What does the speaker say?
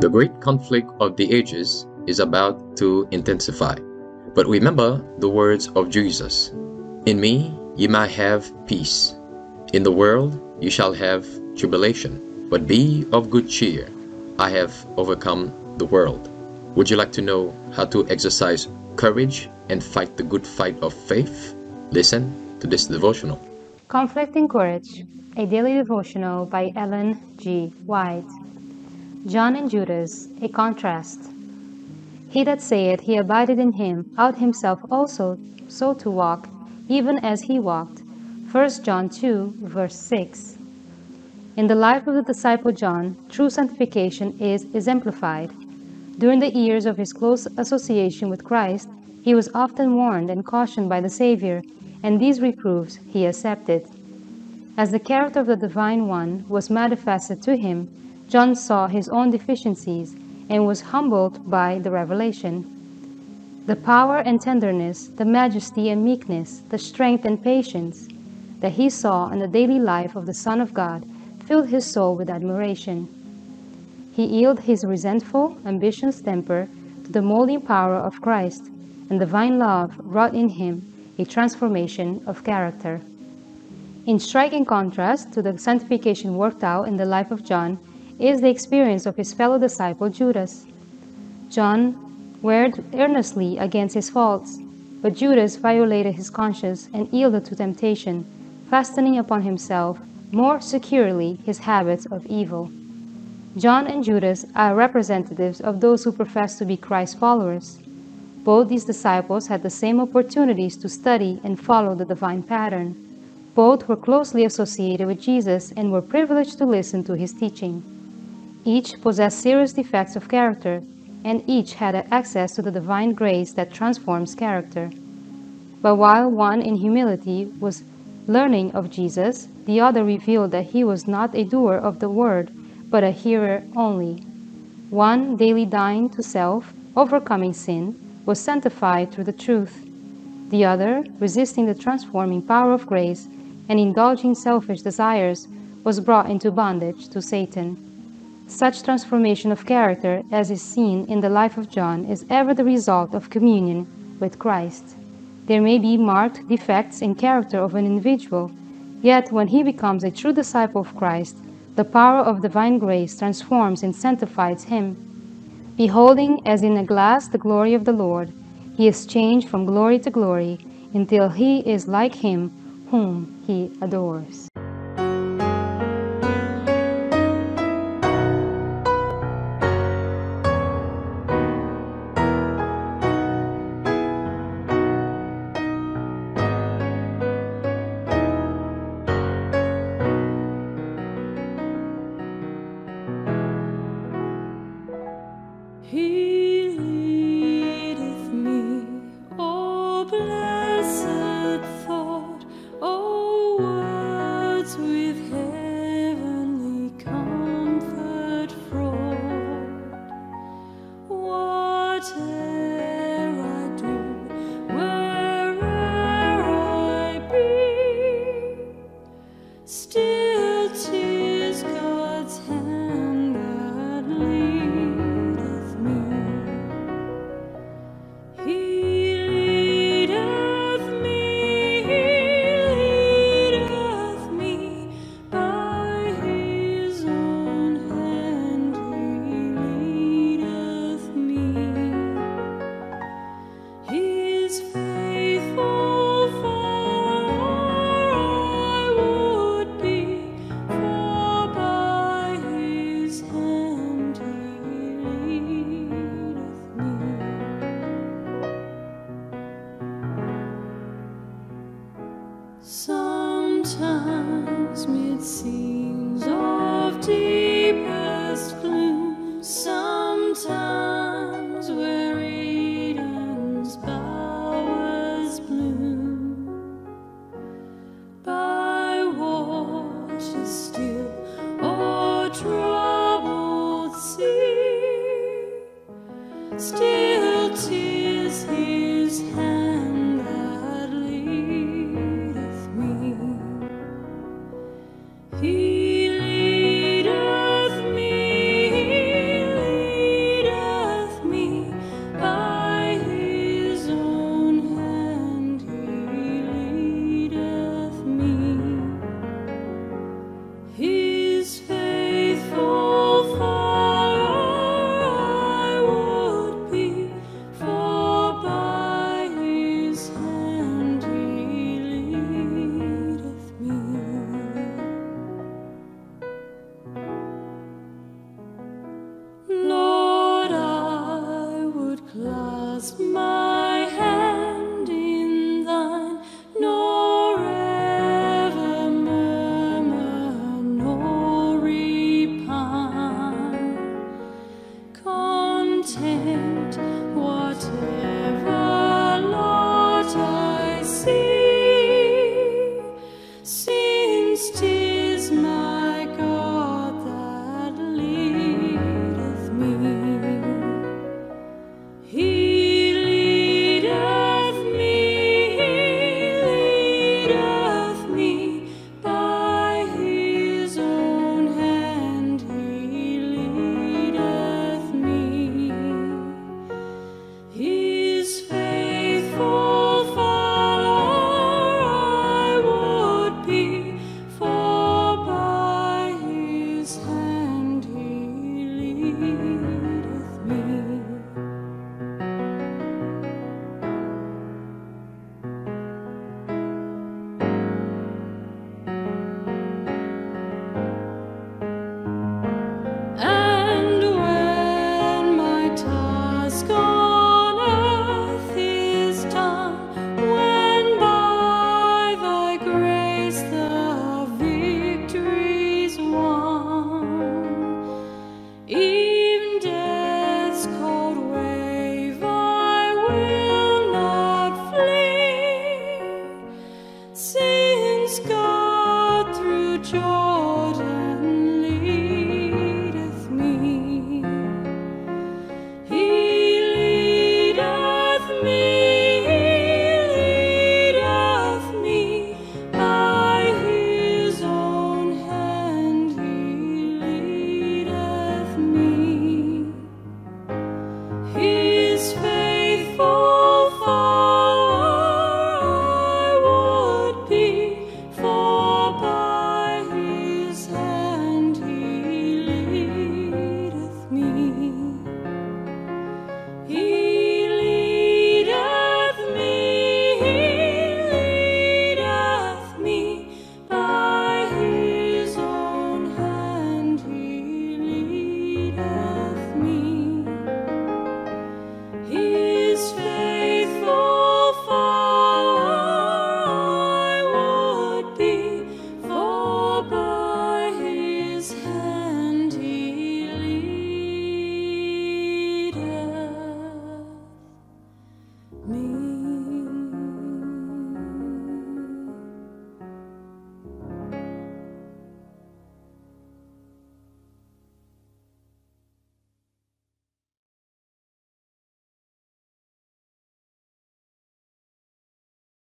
The great conflict of the ages is about to intensify. But remember the words of Jesus. In me ye might have peace. In the world ye shall have tribulation. But be of good cheer. I have overcome the world. Would you like to know how to exercise courage and fight the good fight of faith? Listen to this devotional. Conflict in Courage, a daily devotional by Ellen G. White. John and Judas, a contrast. He that saith he abideth in him, ought himself also so to walk, even as he walked. 1 John 2, verse 6. In the life of the disciple John, true sanctification is exemplified. During the years of his close association with Christ, he was often warned and cautioned by the Savior, and these reproofs he accepted. As the character of the Divine One was manifested to him, John saw his own deficiencies and was humbled by the revelation. The power and tenderness, the majesty and meekness, the strength and patience that he saw in the daily life of the Son of God filled his soul with admiration. He yielded his resentful, ambitious temper to the molding power of Christ, and divine love wrought in him a transformation of character. In striking contrast to the sanctification worked out in the life of John is the experience of his fellow disciple Judas. John warred earnestly against his faults, but Judas violated his conscience and yielded to temptation, fastening upon himself more securely his habits of evil. John and Judas are representatives of those who profess to be Christ's followers. Both these disciples had the same opportunities to study and follow the divine pattern. Both were closely associated with Jesus and were privileged to listen to his teaching. Each possessed serious defects of character, and each had access to the divine grace that transforms character. But while one in humility was learning of Jesus, the other revealed that he was not a doer of the word, but a hearer only. One, daily dying to self, overcoming sin, was sanctified through the truth. The other, resisting the transforming power of grace and indulging selfish desires, was brought into bondage to Satan. Such transformation of character as is seen in the life of John is ever the result of communion with Christ. There may be marked defects in character of an individual, yet when he becomes a true disciple of Christ, the power of divine grace transforms and sanctifies him. Beholding as in a glass the glory of the Lord, he is changed from glory to glory until he is like him whom he adores.